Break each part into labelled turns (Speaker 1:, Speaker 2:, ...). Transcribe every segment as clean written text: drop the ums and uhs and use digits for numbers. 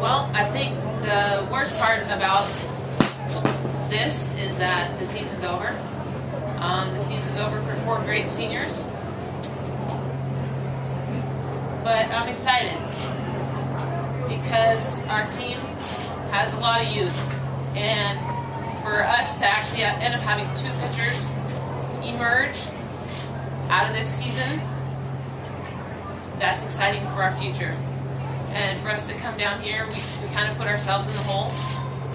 Speaker 1: Well, I think the worst part about this is that the season's over. The season's over for 4 great seniors. But I'm excited because our team has a lot of youth. And for us to actually end up having 2 pitchers emerge out of this season, that's exciting for our future. And for us to come down here, we kind of put ourselves in the hole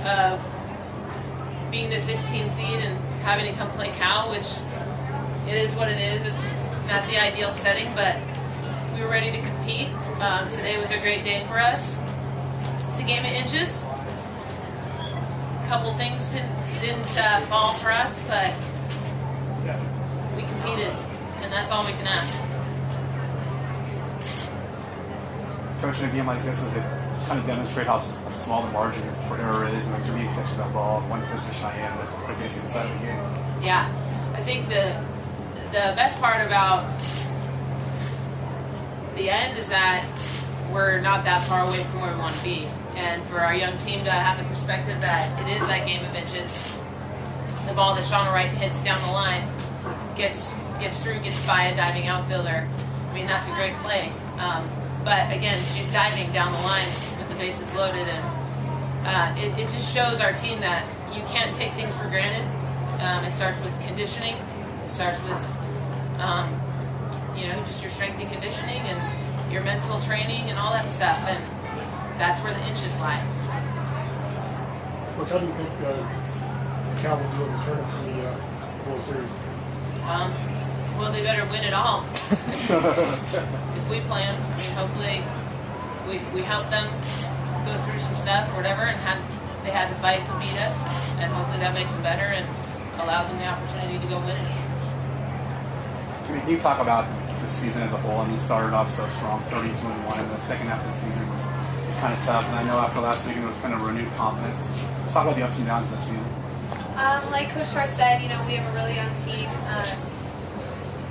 Speaker 1: of being the 16 seed and having to come play Cal, which it is what it is. It's not the ideal setting, but we were ready to compete. Today was a great day for us. It's a game of inches. A couple things didn't fall for us, but we competed, and that's all we can ask.
Speaker 2: Coach, in a game like this, does it kind of demonstrate how small the margin for error is? And Jimmy catches that ball, one pitch to Cheyenne, that's basically the side of the game.
Speaker 1: Yeah, I think the best part about the end is that we're not that far away from where we want to be. And for our young team to have the perspective that it is that game of inches, the ball that Shauna Wright hits down the line gets through, gets by a diving outfielder. I mean, that's a great play. But again, she's diving down the line with the bases loaded, and it just shows our team that you can't take things for granted. It starts with conditioning. It starts with just your strength and conditioning and your mental training and all that stuff, and that's where the inches lie.
Speaker 3: How do you think Cal will do in the tournament for the World Series?
Speaker 1: Well, they better win it all. If we play them, I mean, hopefully we help them go through some stuff or whatever, and they had to fight to beat us, and hopefully that makes them better and allows them the opportunity to go win it.
Speaker 2: Can you talk about the season as a whole? I mean, you started off so strong, 32-1, and the second half of the season was kind of tough. And I know after last week, it was kind of renewed confidence. Let's talk about the ups and downs of the season.
Speaker 4: Like Coach Shar said, we have a really young team,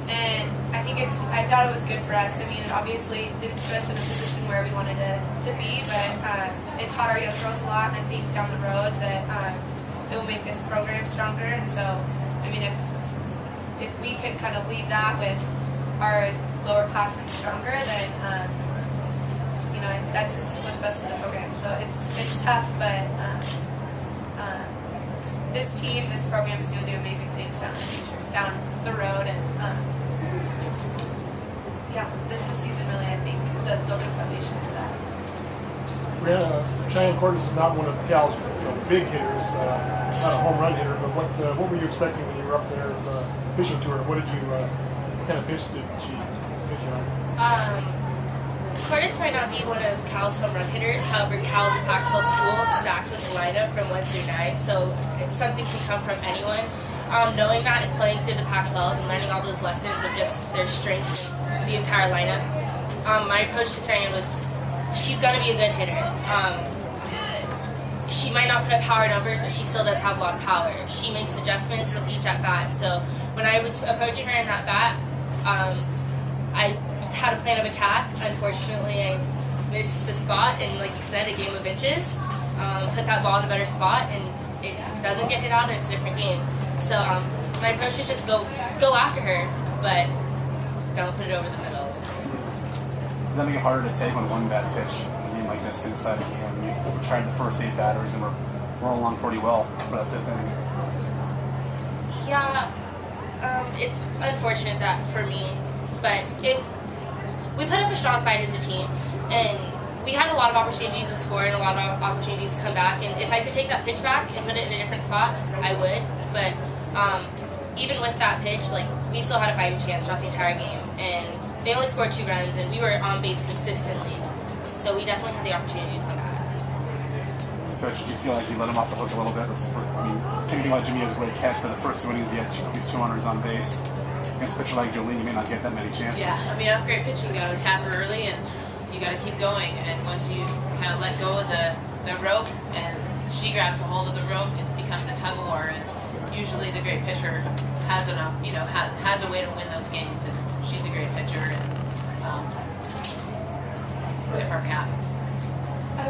Speaker 4: and I thought it was good for us. I mean, it obviously didn't put us in a position where we wanted to be, but it taught our young girls a lot, and I think down the road that it will make this program stronger. And so, I mean, if we can kind of leave that with our lower classmen stronger, then that's what's best for the program. So it's tough, but this team, this program is going to do amazing things down the road, and this season really, I think, is a building foundation for that.
Speaker 3: Cheyenne Cordes is not one of Cal's big hitters, not a home run hitter, but what were you expecting when you were up there fishing to her? What kind of pitch did she pitch on?
Speaker 5: Cordes might not be one of Cal's home run hitters, however, Cal is a Pac-12 school stacked with a lineup from 1 through 9, so something can come from anyone. Knowing that and playing through the Pac-12 and learning all those lessons of just their strength in the entire lineup, my approach to Cheyenne was she's going to be a good hitter. She might not put up power numbers, but she still does have a lot of power. She makes adjustments with each at-bat, so when I was approaching her in that bat, I had a plan of attack. Unfortunately, I missed a spot, and like you said, a game of inches. Put that ball in a better spot, and it doesn't get hit out, and it's a different game. So my approach is just go after her, but don't put it over the middle.
Speaker 2: Does that make it harder to take when one bad pitch in a game like this can decide the game? I mean, we tried the first 8 batters, and we're rolling along pretty well for that 5th inning.
Speaker 5: Yeah, it's unfortunate that for me, but we put up a strong fight as a team, and we had a lot of opportunities to score and a lot of opportunities to come back, and if I could take that pitch back and put it in a different spot, I would, but even with that pitch, we still had a fighting chance throughout the entire game, and they only scored 2 runs, and we were on base consistently, so we definitely had the opportunity to come back.
Speaker 2: Coach, did you feel like you let him off the hook a little bit? Thinking about Jimmy as a great catch, but the first 2 innings he had these 2 runners on base. Against a pitcher like Jolene, you may not get that many chances.
Speaker 1: Yeah, I mean, after great pitching, you got to tap her early, and you got to keep going. And once you kind of let go of the rope, and she grabs a hold of the rope, it becomes a tug of war. And usually, the great pitcher has enough, has a way to win those games. And she's a great pitcher. And tip our cap.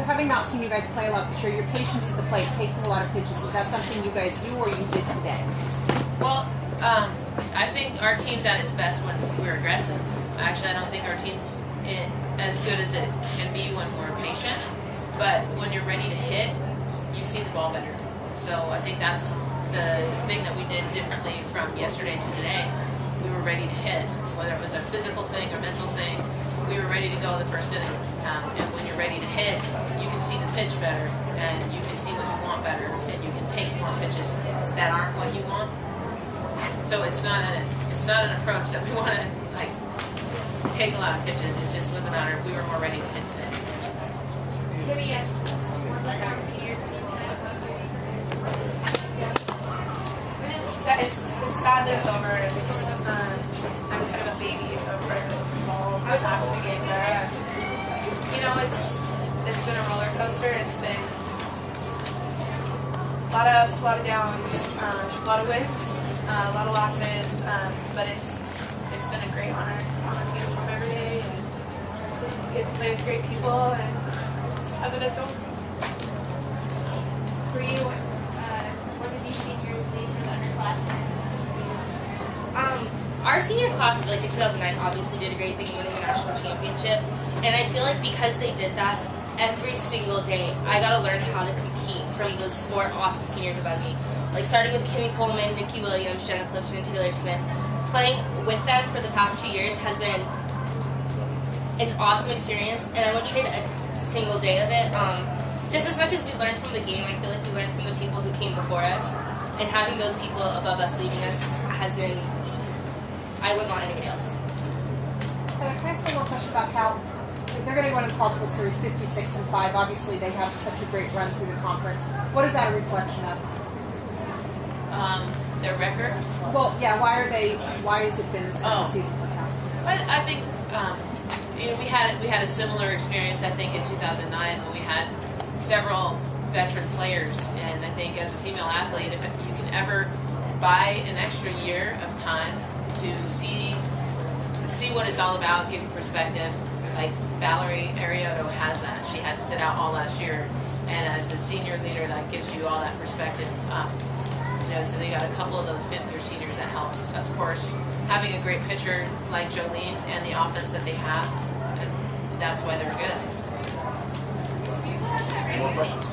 Speaker 6: Having not seen you guys play a lot this year, your patience at the plate, taking a lot of pitches, is that something you guys do or you did today?
Speaker 1: Well, I think our team's at its best when we're aggressive. Actually, I don't think our team's as good as it can be when we're patient. But when you're ready to hit, you see the ball better. So I think that's the thing that we did differently from yesterday to today. We were ready to hit, whether it was a physical thing or mental thing. We were ready to go the first inning. And when you're ready to hit, you can see the pitch better, and you can see what you want better, and you can take more pitches that aren't what you want. So it's not an approach that we want to like take a lot of pitches. It just was a matter of we were more ready to hit today.
Speaker 4: It's sad that it's over. I'm kind of a baby, so of course I'm happy to get there. It's been a roller coaster. It's been a lot of ups, a lot of downs, a lot of wins, a lot of losses. But it's been a great honor to put on this uniform every day and get to play with great people and have it at home.
Speaker 7: For you, what did these seniors lead for the underclassmen?
Speaker 5: Our senior class, like in 2009, obviously did a great thing in winning the national championship. And I feel like because they did that, every single day, I got to learn how to compete from those 4 awesome seniors above me. Like starting with Kimmy Coleman, Nikki Williams, Jenna Clifton, and Taylor Smith. Playing with them for the past 2 years has been an awesome experience, and I won't trade a single day of it. Just as much as we learned from the game, I feel like we learned from the people who came before us, and having those people above us leaving us has been, I wouldn't want anybody else.
Speaker 6: Can I ask one more question about Cal? They're going to go into the College World Series 56-5. Obviously, they have such a great run through the conference. What is that a reflection of?
Speaker 1: Their record.
Speaker 6: Well, yeah. Why has it been this kind of season for Cal?
Speaker 1: I think we had a similar experience. I think in 2009 when we had several veteran players, and I think as a female athlete, if you can ever buy an extra year of time to see what it's all about, give you perspective. Like Valerie Arioto has that. She had to sit out all last year, and as a senior leader, that gives you all that perspective. So they got a couple of those fifth-year seniors that helps. Of course, having a great pitcher like Jolene and the offense that they have, and that's why they're good.
Speaker 3: More questions?